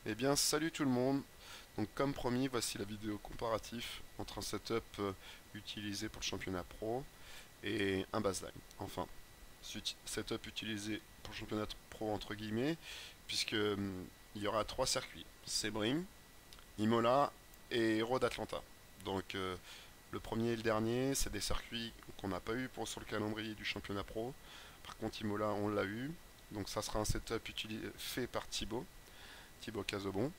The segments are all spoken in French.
Eh bien, salut tout le monde. Donc, comme promis, voici la vidéo comparatif entre un setup utilisé pour le championnat pro et un baseline. Enfin, setup utilisé pour le championnat pro entre guillemets, puisque il y aura trois circuits: Sebring, Imola et Road Atlanta. Donc, le premier et le dernier, c'est des circuits qu'on n'a pas eu sur le calendrier du championnat pro. Par contre, Imola, on l'a eu. Donc, ça sera un setup fait par Thibaut Casobon.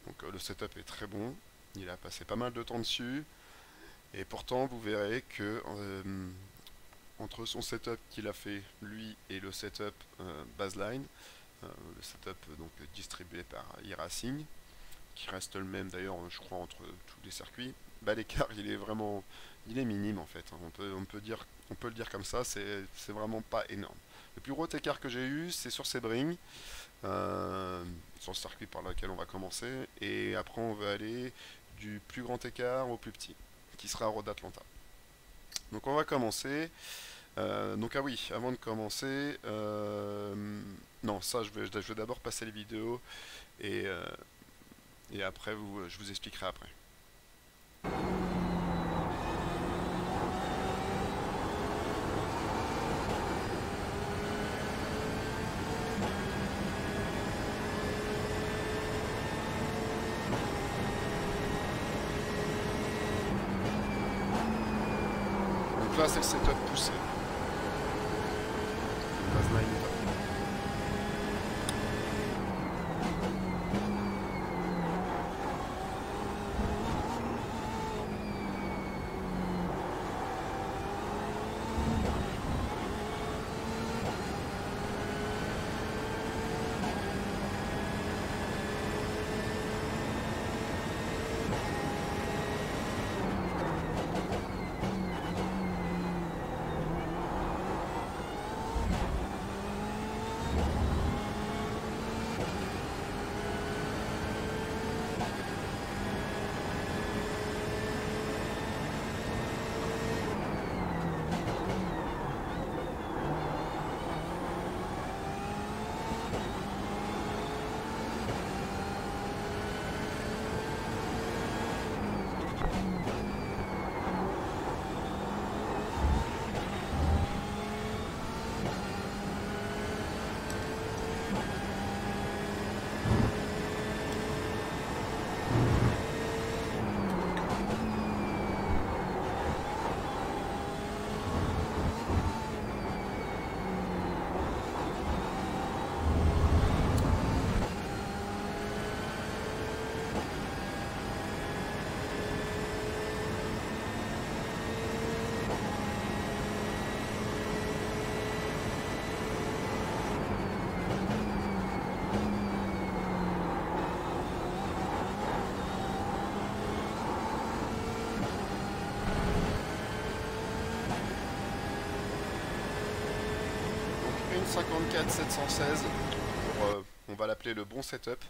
Donc le setup est très bon, il a passé pas mal de temps dessus, et pourtant vous verrez que entre son setup qu'il a fait lui et le setup baseline, le setup donc distribué par e-Racing, qui reste le même d'ailleurs je crois entre tous les circuits, bah l'écart il est minime en fait, hein. On peut le dire comme ça, c'est vraiment pas énorme. Le plus gros écart que j'ai eu c'est sur Sebring, euh, sur le circuit par lequel on va commencer, et après on va aller du plus grand écart au plus petit, qui sera Road Atlanta. Donc on va commencer. Donc ah oui, avant de commencer, non ça je vais d'abord passer les vidéos et, euh, et après je vous expliquerai après. Donc là c'est le setup poussé. Le baseline est à fond. Une 54 716 pour, on va l'appeler le bon setup.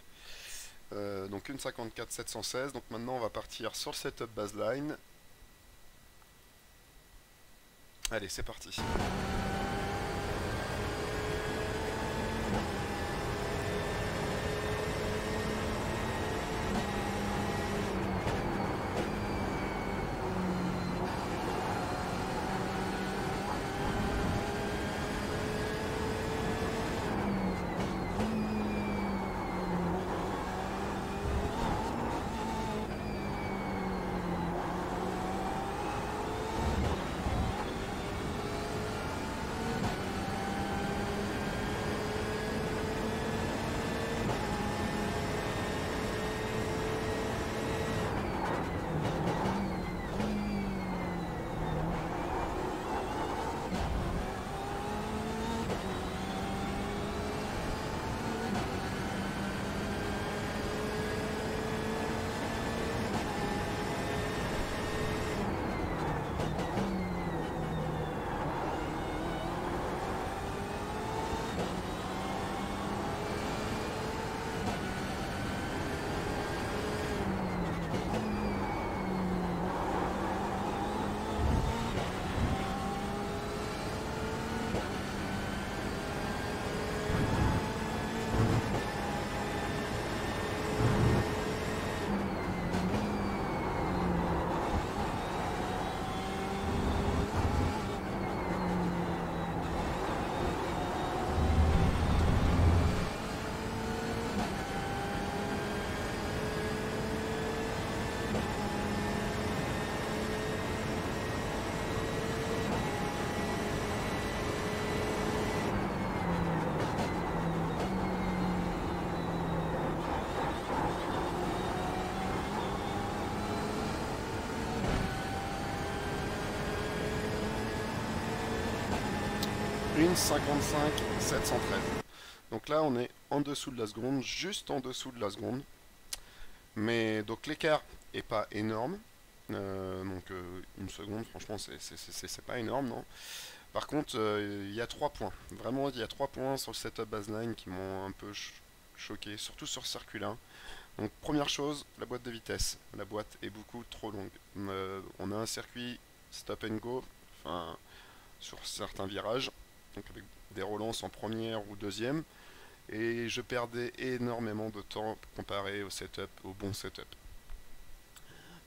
Donc une 54 716. Donc maintenant on va partir sur le setup baseline. Allez, c'est parti. 11,55, 713. Donc là, on est en dessous de la seconde, juste en dessous de la seconde. Mais donc l'écart est pas énorme. Une seconde, franchement, c'est pas énorme, non. Par contre, il y a 3 points. Vraiment, il y a 3 points sur le setup baseline qui m'ont un peu choqué, surtout sur circuit 1. Donc première chose, la boîte de vitesse. La boîte est beaucoup trop longue. On a un circuit stop and go, enfin sur certains virages, donc avec des relances en première ou deuxième, et je perdais énormément de temps comparé au setup, au bon setup.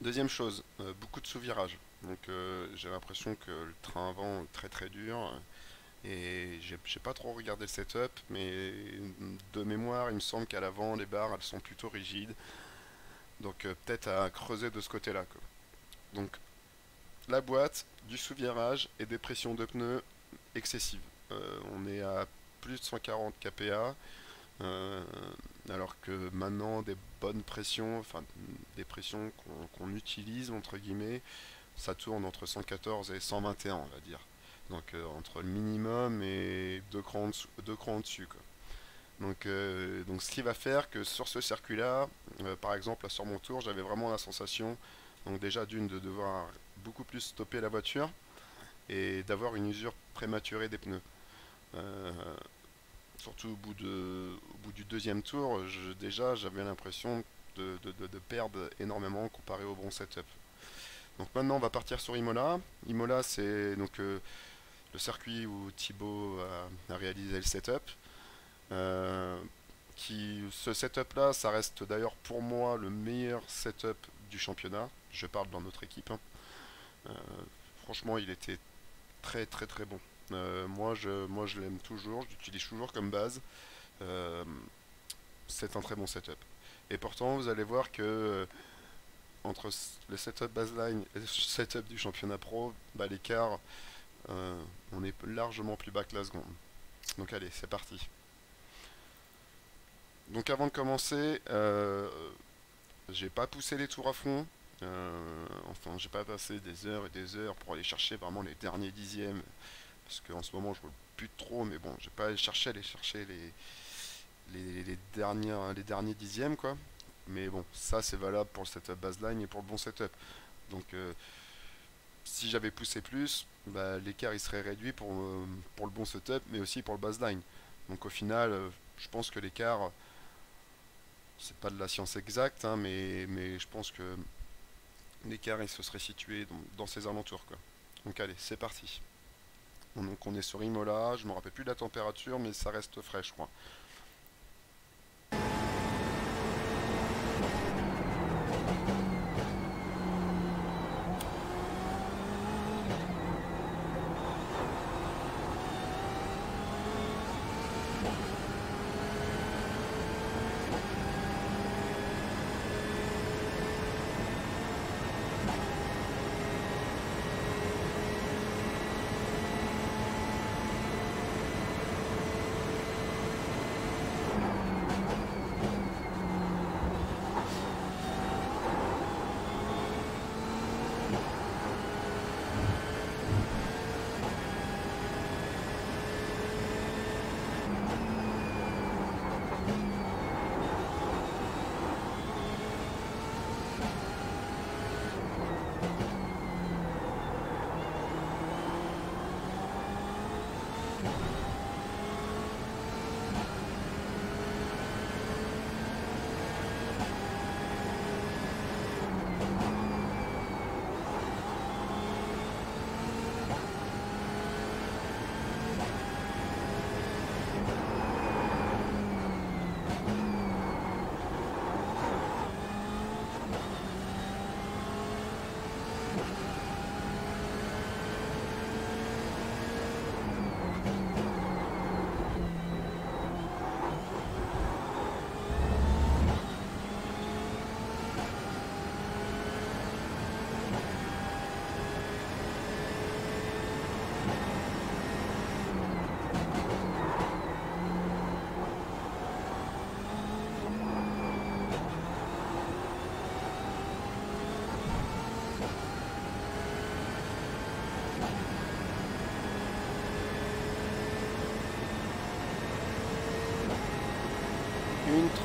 Deuxième chose, beaucoup de sous-virages. Donc j'ai l'impression que le train avant est très très dur. Et j'ai pas trop regardé le setup, mais de mémoire, il me semble qu'à l'avant, les barres, elles sont plutôt rigides. Donc peut-être à creuser de ce côté-là, quoi. Donc la boîte, du sous-virage et des pressions de pneus excessives. On est à plus de 140 kPa, alors que maintenant des bonnes pressions, enfin des pressions qu'on utilise entre guillemets, ça tourne entre 114 et 121, on va dire. Donc entre le minimum et deux crans en dessus, quoi. Donc ce qui va faire que sur ce circuit là, par exemple là, sur mon tour, j'avais vraiment la sensation, donc déjà d'une, de devoir beaucoup plus stopper la voiture et d'avoir une usure prématurée des pneus. Euh, Surtout au bout du deuxième tour, déjà j'avais l'impression de perdre énormément comparé au bon setup. Donc maintenant on va partir sur Imola. Imola, c'est donc le circuit où Thibaut a réalisé le setup. Ce setup là, ça reste d'ailleurs pour moi le meilleur setup du championnat. Je parle dans notre équipe, hein. Euh, Franchement, il était très très très bon. Moi je l'aime toujours, je l'utilise toujours comme base. Euh, c'est un très bon setup. Et pourtant, vous allez voir que entre le setup baseline et le setup du championnat pro, bah, l'écart, on est largement plus bas que la seconde. Donc allez, c'est parti. Donc avant de commencer, j'ai pas poussé les tours à fond. Enfin, j'ai pas passé des heures et des heures pour aller chercher vraiment les derniers dixièmes. Parce qu'en ce moment, je roule plus trop, mais bon, j'ai pas aller chercher les derniers dixièmes, quoi. Mais bon, ça c'est valable pour le setup baseline et pour le bon setup. Donc, si j'avais poussé plus, bah, l'écart il serait réduit pour le bon setup, mais aussi pour le baseline. Donc au final, je pense que l'écart, c'est pas de la science exacte, hein, mais je pense que l'écart il se serait situé dans ces alentours, quoi. Donc allez, c'est parti. Donc on est sur Imola, je me rappelle plus de la température, mais ça reste frais, je crois.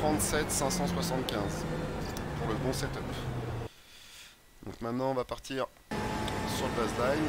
37 575 pour le bon setup. Donc maintenant on va partir sur le baseline.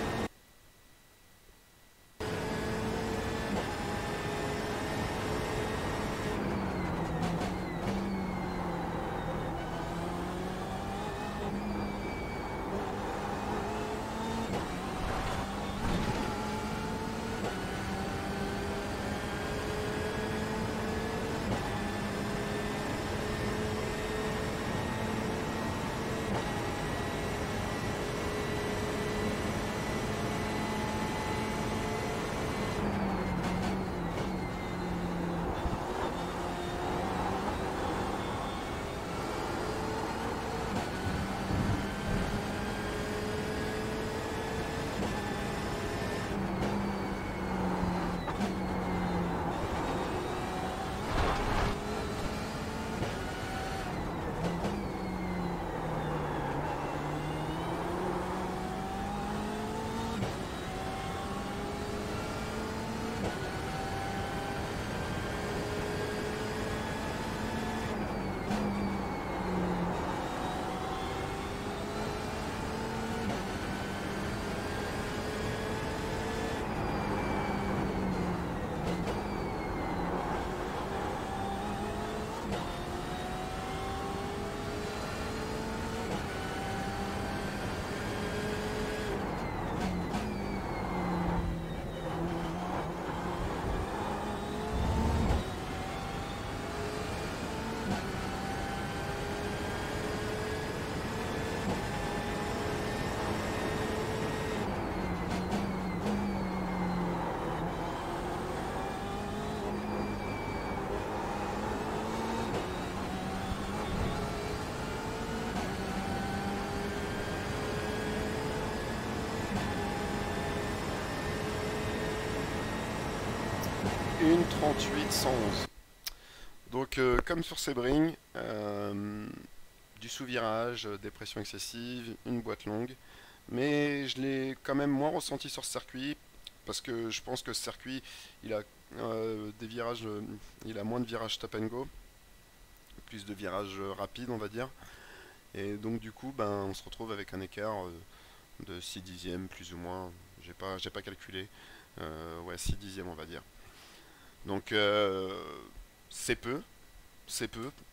Une 38 111. Donc comme sur Sebring, du sous-virage, des pressions excessives, une boîte longue, mais je l'ai quand même moins ressenti sur ce circuit parce que je pense que ce circuit il a des virages, il a moins de virages stop and go, plus de virages rapides on va dire, et donc du coup ben on se retrouve avec un écart de 6 dixièmes plus ou moins, j'ai pas calculé, ouais 6 dixièmes on va dire. Donc c'est peu,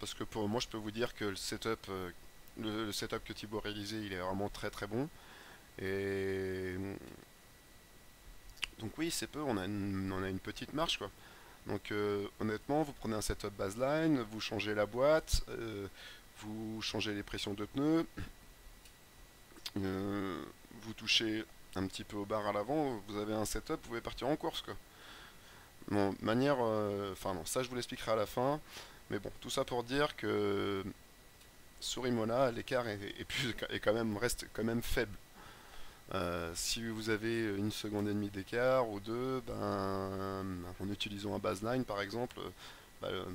parce que pour moi je peux vous dire que le setup, le setup que Thibaut a réalisé, il est vraiment très très bon. Et donc oui, c'est peu, on a une petite marge quoi. Donc honnêtement, vous prenez un setup baseline, vous changez la boîte, vous changez les pressions de pneus, vous touchez un petit peu au bar à l'avant, vous avez un setup, vous pouvez partir en course quoi. Bon, manière, enfin non, ça je vous l'expliquerai à la fin, mais bon, tout ça pour dire que sur Imola, l'écart reste quand même faible. Si vous avez une seconde et demie d'écart ou deux, ben, en utilisant un baseline par exemple, ben,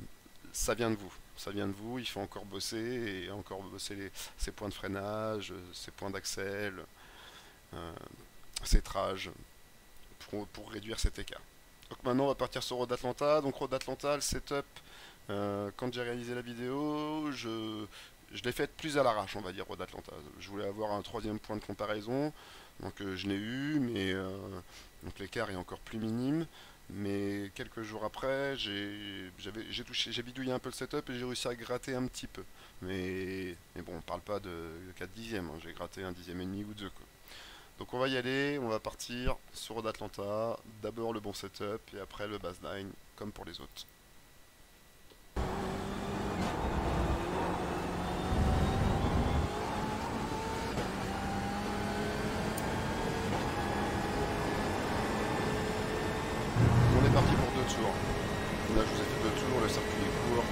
ça vient de vous. Ça vient de vous, il faut encore bosser et encore bosser ses points de freinage, ses points d'accel, ses trages pour réduire cet écart. Donc maintenant on va partir sur Road Atlanta. Donc Road Atlanta, le setup, quand j'ai réalisé la vidéo, je l'ai fait plus à l'arrache, on va dire, Road Atlanta. Je voulais avoir un troisième point de comparaison, donc je l'ai eu, mais donc l'écart est encore plus minime. Mais quelques jours après, j'ai bidouillé un peu le setup et j'ai réussi à gratter un petit peu. Mais bon, on parle pas de 4 dixièmes, hein, j'ai gratté un dixième et demi ou deux quoi. Donc on va y aller, on va partir sur Road Atlanta, d'abord le bon setup et après le baseline, comme pour les autres. On est parti pour 2 tours. Là je vous ai fait 2 tours, le circuit est court.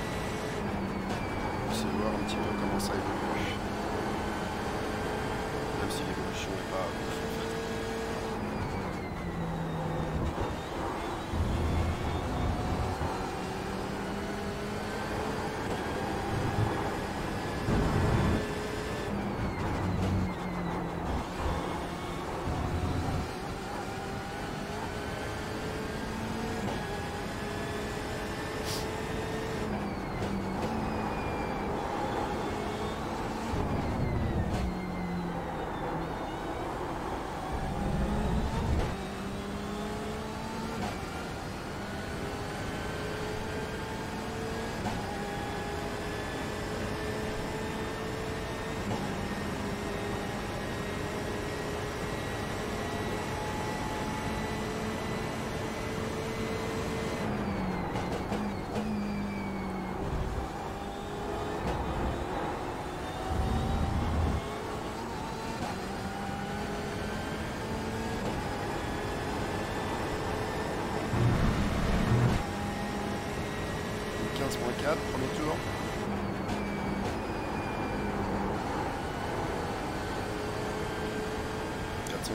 Essayez de voir un petit peu comment ça évolue. Même si l'évolution n'est pas ouf en fait.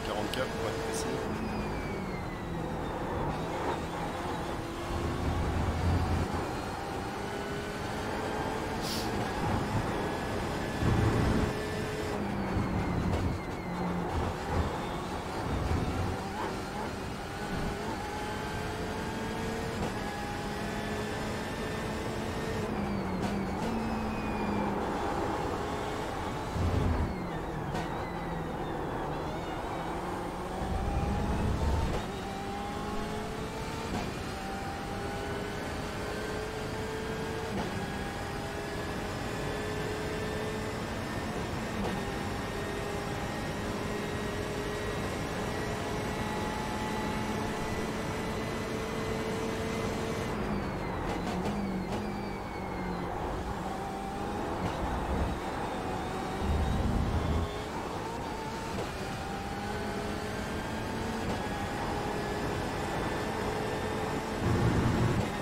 244 pour être précis.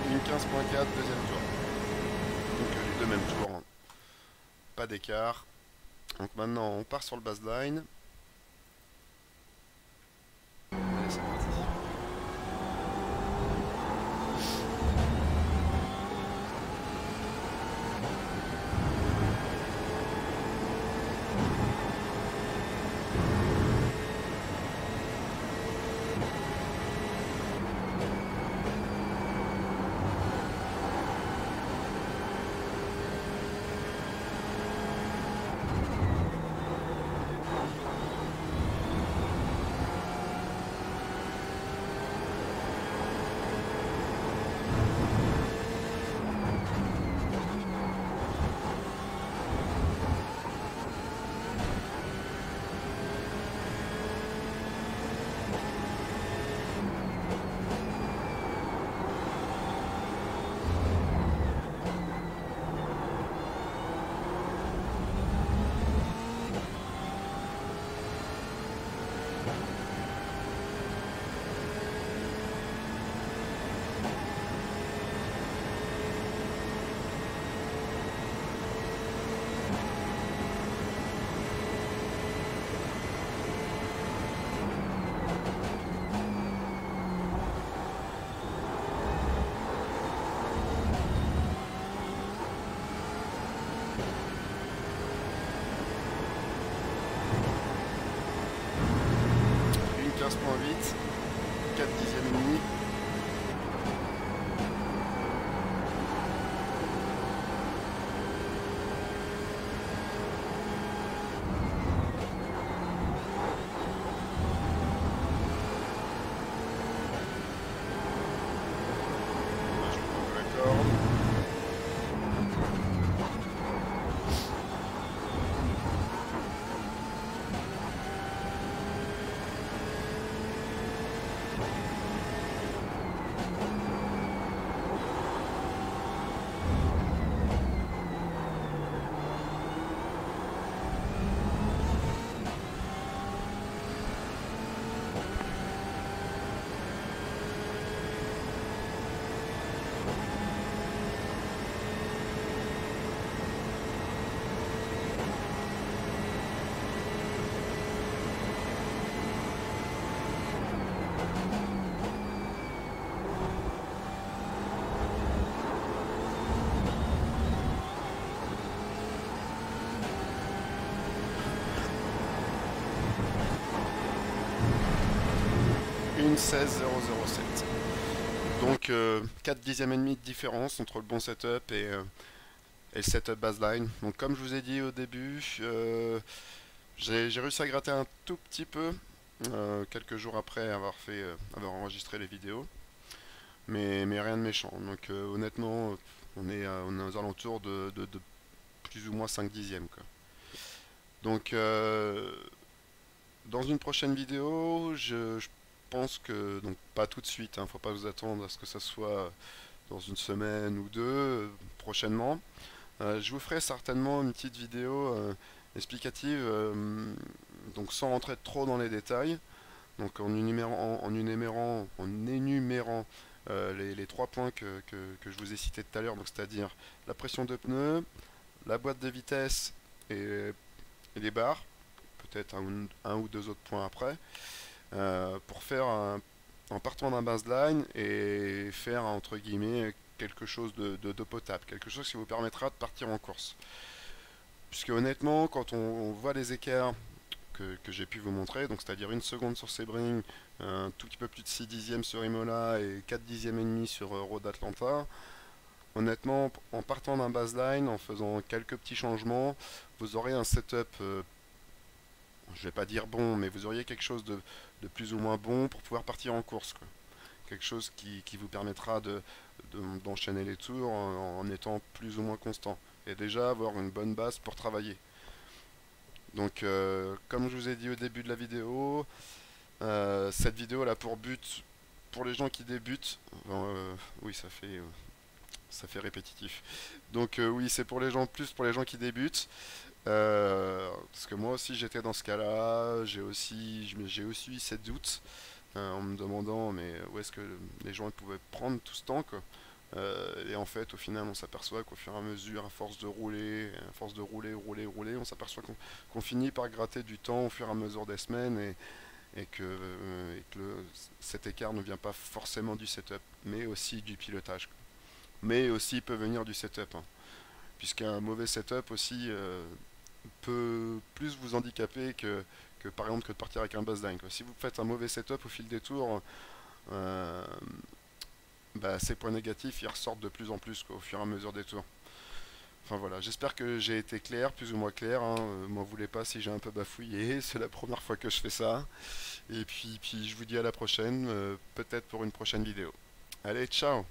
Ligne 15.4, deuxième tour. Donc les deux mêmes tours, hein. Pas d'écart. Donc maintenant on part sur le baseline. Allez, c'est parti. Ligne 15.8, 4 dixièmes et demi. Je prends la corde. Une 16.007. Donc 4 dixièmes et demi de différence entre le bon setup et le setup baseline. Donc comme je vous ai dit au début, j'ai réussi à gratter un tout petit peu quelques jours après avoir enregistré les vidéos, mais rien de méchant. Donc honnêtement, on est aux alentours de plus ou moins 5 dixièmes, quoi. Donc dans une prochaine vidéo, je pense que, donc pas tout de suite, hein, faut pas vous attendre à ce que ça soit dans une semaine ou deux prochainement. Je vous ferai certainement une petite vidéo explicative, donc sans rentrer trop dans les détails, donc en énumérant les trois points que je vous ai cités tout à l'heure, donc c'est-à-dire la pression de pneus, la boîte de vitesse et les barres, peut-être un ou deux autres points après, pour faire en partant d'un baseline et faire entre guillemets quelque chose de potable, quelque chose qui vous permettra de partir en course. Puisque honnêtement, quand on voit les écarts que j'ai pu vous montrer, donc c'est-à-dire 1 seconde sur Sebring, un tout petit peu plus de 6 dixièmes sur Imola et 4 dixièmes et demi sur Road Atlanta, honnêtement, en partant d'un baseline, en faisant quelques petits changements, vous aurez un setup, je vais pas dire bon, mais vous auriez quelque chose de plus ou moins bon pour pouvoir partir en course, quoi. Quelque chose qui vous permettra d'enchaîner les tours en étant plus ou moins constant. Et déjà avoir une bonne base pour travailler. Donc, comme je vous ai dit au début de la vidéo, cette vidéo elle a pour but, pour les gens qui débutent, oui ça fait répétitif. Donc oui c'est pour les gens, plus pour les gens qui débutent, parce que moi aussi j'étais dans ce cas-là, j'ai aussi eu ces doutes en me demandant mais où est-ce que les gens pouvaient prendre tout ce temps quoi. Et en fait, au final, on s'aperçoit qu'au fur et à mesure, à force de rouler, rouler, on s'aperçoit qu'on finit par gratter du temps au fur et à mesure des semaines et que cet écart ne vient pas forcément du setup, mais aussi du pilotage. Mais aussi peut venir du setup, hein, puisqu'un mauvais setup aussi peut plus vous handicaper que par exemple que de partir avec un baseline, quoi. Si vous faites un mauvais setup au fil des tours, euh, bah, ces points négatifs ils ressortent de plus en plus quoi, au fur et à mesure des tours. Enfin voilà, j'espère que j'ai été clair, plus ou moins clair, hein. M'en voulez pas si j'ai un peu bafouillé, c'est la première fois que je fais ça. Et puis je vous dis à la prochaine, peut-être pour une prochaine vidéo. Allez, ciao!